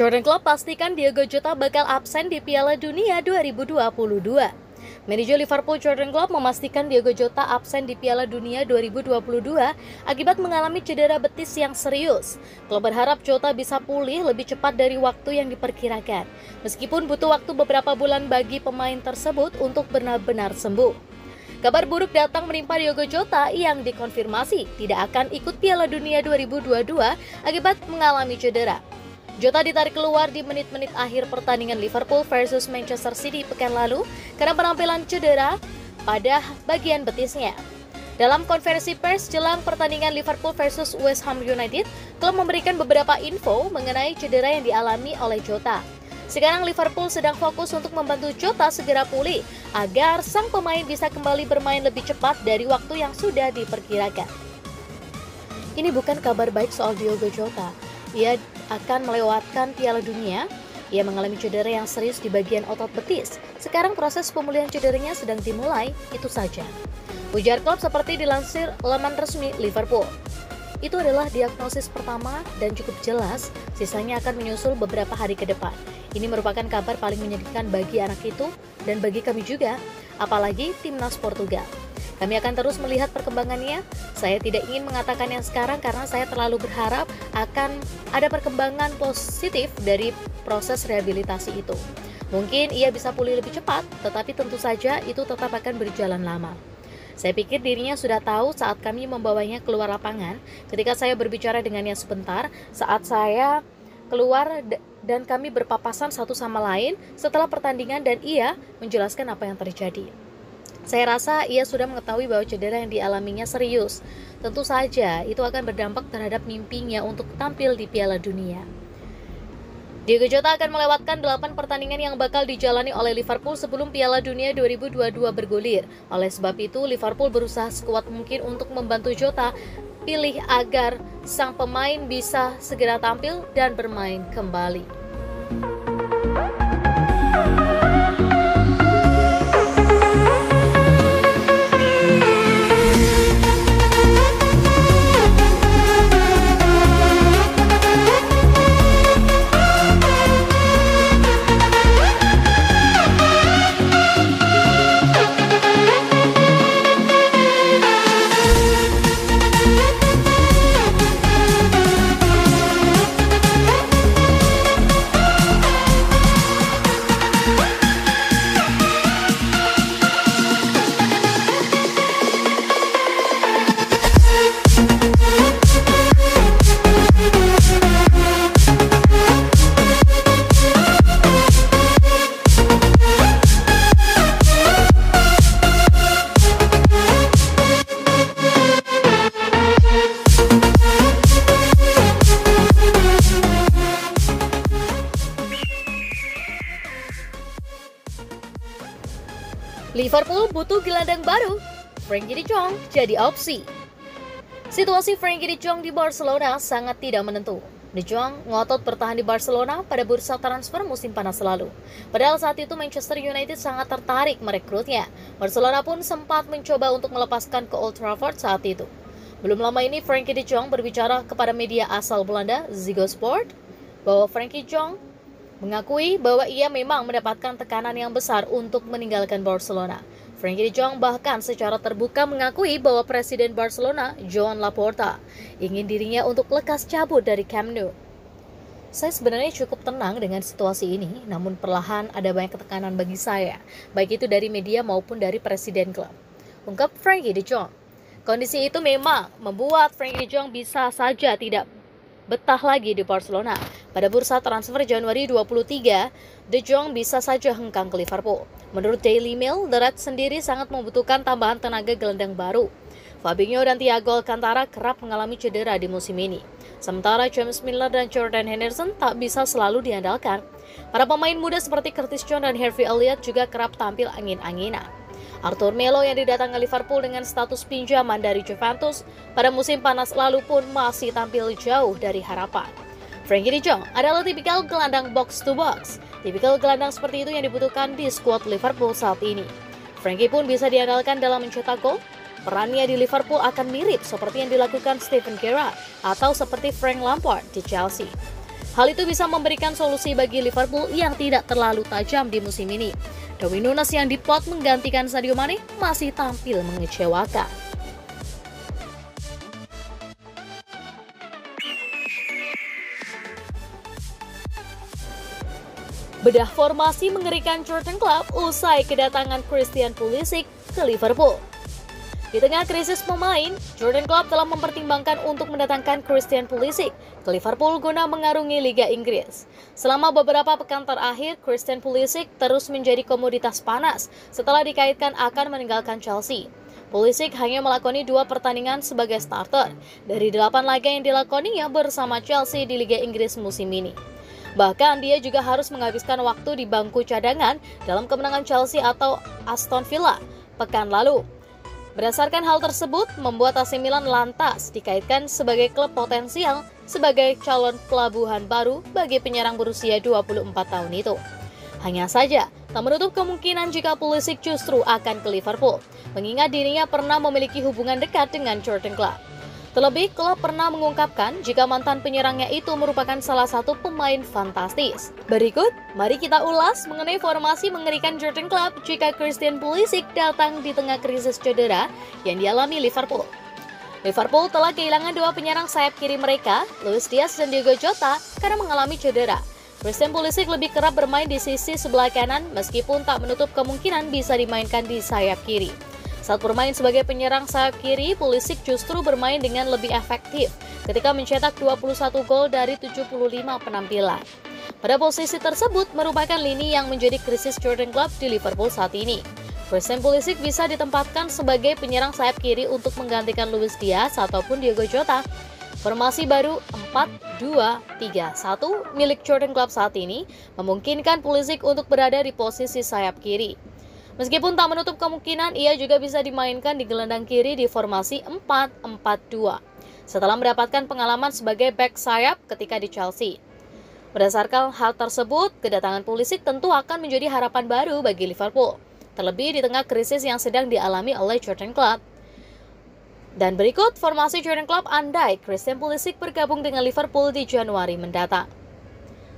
Jurgen Klopp pastikan Diogo Jota bakal absen di Piala Dunia 2022. Manajer Liverpool Jurgen Klopp memastikan Diogo Jota absen di Piala Dunia 2022 akibat mengalami cedera betis yang serius. Klopp berharap Jota bisa pulih lebih cepat dari waktu yang diperkirakan, meskipun butuh waktu beberapa bulan bagi pemain tersebut untuk benar-benar sembuh. Kabar buruk datang menimpa Diogo Jota yang dikonfirmasi tidak akan ikut Piala Dunia 2022 akibat mengalami cedera. Jota ditarik keluar di menit-menit akhir pertandingan Liverpool versus Manchester City pekan lalu karena penampilan cedera pada bagian betisnya. Dalam konferensi pers jelang pertandingan Liverpool versus West Ham United, klub memberikan beberapa info mengenai cedera yang dialami oleh Jota. Sekarang Liverpool sedang fokus untuk membantu Jota segera pulih agar sang pemain bisa kembali bermain lebih cepat dari waktu yang sudah diperkirakan. Ini bukan kabar baik soal Diogo Jota. Ia akan melewatkan Piala Dunia. Ia mengalami cedera yang serius di bagian otot betis. Sekarang proses pemulihan cederanya sedang dimulai, itu saja. Ujar Klopp seperti dilansir laman resmi Liverpool. Itu adalah diagnosis pertama dan cukup jelas, sisanya akan menyusul beberapa hari ke depan. Ini merupakan kabar paling menyedihkan bagi anak itu dan bagi kami juga, apalagi timnas Portugal. Kami akan terus melihat perkembangannya. Saya tidak ingin mengatakannya sekarang karena saya terlalu berharap akan ada perkembangan positif dari proses rehabilitasi itu. Mungkin ia bisa pulih lebih cepat, tetapi tentu saja itu tetap akan berjalan lama. Saya pikir dirinya sudah tahu saat kami membawanya keluar lapangan. Ketika saya berbicara dengannya sebentar, saat saya keluar dan kami berpapasan satu sama lain setelah pertandingan dan ia menjelaskan apa yang terjadi. Saya rasa ia sudah mengetahui bahwa cedera yang dialaminya serius. Tentu saja itu akan berdampak terhadap mimpinya untuk tampil di Piala Dunia. Diogo Jota akan melewatkan 8 pertandingan yang bakal dijalani oleh Liverpool sebelum Piala Dunia 2022 bergulir. Oleh sebab itu, Liverpool berusaha sekuat mungkin untuk membantu Jota pilih agar sang pemain bisa segera tampil dan bermain kembali. Liverpool butuh gelandang baru. Frenkie de Jong jadi opsi. Situasi Frenkie de Jong di Barcelona sangat tidak menentu. De Jong ngotot bertahan di Barcelona pada bursa transfer musim panas lalu. Padahal saat itu Manchester United sangat tertarik merekrutnya. Barcelona pun sempat mencoba untuk melepaskan ke Old Trafford saat itu. Belum lama ini Frenkie de Jong berbicara kepada media asal Belanda, Ziggo Sport, bahwa Frenkie de Jong mengakui bahwa ia memang mendapatkan tekanan yang besar untuk meninggalkan Barcelona. Frenkie de Jong bahkan secara terbuka mengakui bahwa Presiden Barcelona, Joan Laporta, ingin dirinya untuk lekas cabut dari Camp Nou. Saya sebenarnya cukup tenang dengan situasi ini, namun perlahan ada banyak tekanan bagi saya, baik itu dari media maupun dari Presiden klub, ungkap Frenkie de Jong. Kondisi itu memang membuat Frenkie de Jong bisa saja tidak betah lagi di Barcelona. Pada bursa transfer Januari 23, De Jong bisa saja hengkang ke Liverpool. Menurut Daily Mail, The Reds sendiri sangat membutuhkan tambahan tenaga gelandang baru. Fabinho dan Thiago Alcantara kerap mengalami cedera di musim ini. Sementara James Milner dan Jordan Henderson tak bisa selalu diandalkan. Para pemain muda seperti Curtis Jones dan Harvey Elliott juga kerap tampil angin-anginan. Arthur Melo yang didatangi Liverpool dengan status pinjaman dari Juventus pada musim panas lalu pun masih tampil jauh dari harapan. Frenkie de Jong adalah tipikal gelandang box-to-box. Tipikal gelandang seperti itu yang dibutuhkan di skuad Liverpool saat ini. Frenkie pun bisa diandalkan dalam mencetak gol. Perannya di Liverpool akan mirip seperti yang dilakukan Steven Gerrard atau seperti Frank Lampard di Chelsea. Hal itu bisa memberikan solusi bagi Liverpool yang tidak terlalu tajam di musim ini. Darwin Núñez yang diplot menggantikan Sadio Mane masih tampil mengecewakan. Bedah formasi mengerikan Jurgen Klopp usai kedatangan Christian Pulisic ke Liverpool. Di tengah krisis pemain, Jurgen Klopp telah mempertimbangkan untuk mendatangkan Christian Pulisic ke Liverpool guna mengarungi Liga Inggris. Selama beberapa pekan terakhir, Christian Pulisic terus menjadi komoditas panas setelah dikaitkan akan meninggalkan Chelsea. Pulisic hanya melakoni 2 pertandingan sebagai starter dari 8 laga yang dilakoninya bersama Chelsea di Liga Inggris musim ini. Bahkan dia juga harus menghabiskan waktu di bangku cadangan dalam kemenangan Chelsea atau Aston Villa pekan lalu. Berdasarkan hal tersebut, membuat AC Milan lantas dikaitkan sebagai klub potensial sebagai calon pelabuhan baru bagi penyerang berusia 24 tahun itu. Hanya saja, tak menutup kemungkinan jika Pulisic justru akan ke Liverpool, mengingat dirinya pernah memiliki hubungan dekat dengan Jurgen Klopp. Terlebih, Klopp pernah mengungkapkan jika mantan penyerangnya itu merupakan salah satu pemain fantastis. Berikut, mari kita ulas mengenai formasi mengerikan Jurgen Klopp jika Christian Pulisic datang di tengah krisis cedera yang dialami Liverpool. Liverpool telah kehilangan 2 penyerang sayap kiri mereka, Luis Diaz dan Diogo Jota, karena mengalami cedera. Christian Pulisic lebih kerap bermain di sisi sebelah kanan meskipun tak menutup kemungkinan bisa dimainkan di sayap kiri. Saat bermain sebagai penyerang sayap kiri, Pulisic justru bermain dengan lebih efektif ketika mencetak 21 gol dari 75 penampilan. Pada posisi tersebut merupakan lini yang menjadi krisis Jurgen Klopp di Liverpool saat ini. Christian Pulisic bisa ditempatkan sebagai penyerang sayap kiri untuk menggantikan Luis Diaz ataupun Diogo Jota. Formasi baru 4-2-3-1 milik Jurgen Klopp saat ini memungkinkan Pulisic untuk berada di posisi sayap kiri. Meskipun tak menutup kemungkinan ia juga bisa dimainkan di gelandang kiri di formasi 4-4-2 setelah mendapatkan pengalaman sebagai bek sayap ketika di Chelsea. Berdasarkan hal tersebut, kedatangan Pulisic tentu akan menjadi harapan baru bagi Liverpool, terlebih di tengah krisis yang sedang dialami oleh Jurgen Klopp. Dan berikut formasi Jurgen Klopp andai Christian Pulisic bergabung dengan Liverpool di Januari mendatang.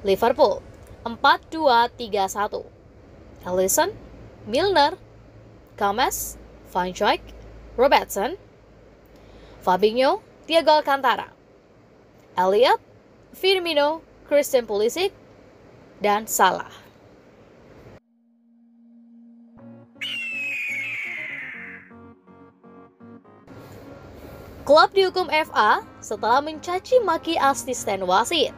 Liverpool 4-2-3-1. Alisson, Milner, Gomez, Van Dijk, Robertson, Fabinho, Thiago Alcantara, Elliott, Firmino, Christian Pulisic, dan Salah. Klopp dihukum FA setelah mencaci maki asisten wasit.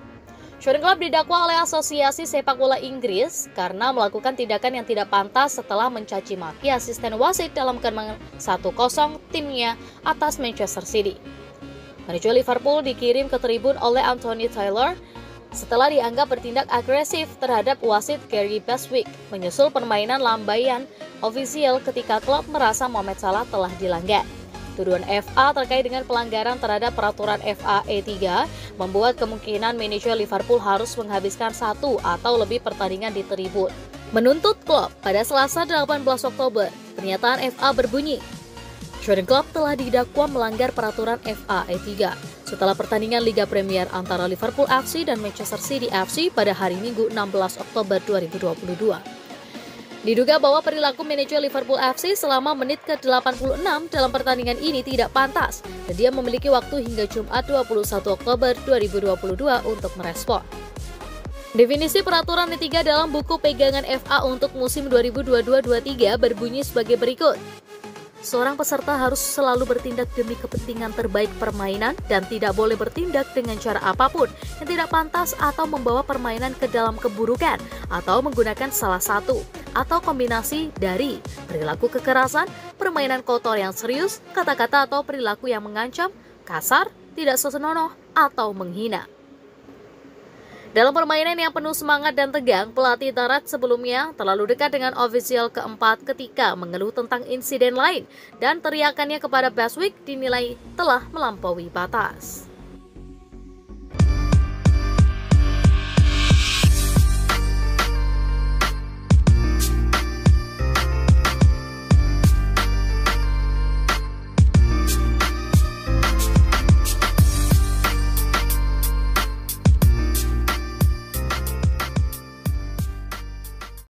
Jurgen Klopp didakwa oleh Asosiasi Sepak Bola Inggris karena melakukan tindakan yang tidak pantas setelah mencaci maki asisten wasit dalam kemenangan 1-0 timnya atas Manchester City. Manajer Liverpool dikirim ke tribun oleh Anthony Taylor setelah dianggap bertindak agresif terhadap wasit Gary Beswick menyusul permainan lambaian ofisial ketika Klopp merasa Mohamed Salah telah dilanggar. Tuduhan FA terkait dengan pelanggaran terhadap peraturan FA E3 membuat kemungkinan manajer Liverpool harus menghabiskan 1 atau lebih pertandingan di tribun. Menuntut Klopp pada Selasa 18 Oktober, pernyataan FA berbunyi, Jurgen Klopp telah didakwa melanggar peraturan FA E3 setelah pertandingan Liga Premier antara Liverpool FC dan Manchester City FC pada hari Minggu 16 Oktober 2022. Diduga bahwa perilaku manajer Liverpool FC selama menit ke-86 dalam pertandingan ini tidak pantas dan dia memiliki waktu hingga Jumat 21 Oktober 2022 untuk merespon. Definisi peraturan E3 dalam buku pegangan FA untuk musim 2022-23 berbunyi sebagai berikut. Seorang peserta harus selalu bertindak demi kepentingan terbaik permainan dan tidak boleh bertindak dengan cara apapun yang tidak pantas atau membawa permainan ke dalam keburukan atau menggunakan salah satu atau kombinasi dari perilaku kekerasan, permainan kotor yang serius, kata-kata atau perilaku yang mengancam, kasar, tidak senonoh, atau menghina. Dalam permainan yang penuh semangat dan tegang, pelatih darat sebelumnya terlalu dekat dengan ofisial keempat ketika mengeluh tentang insiden lain dan teriakannya kepada Beswick dinilai telah melampaui batas.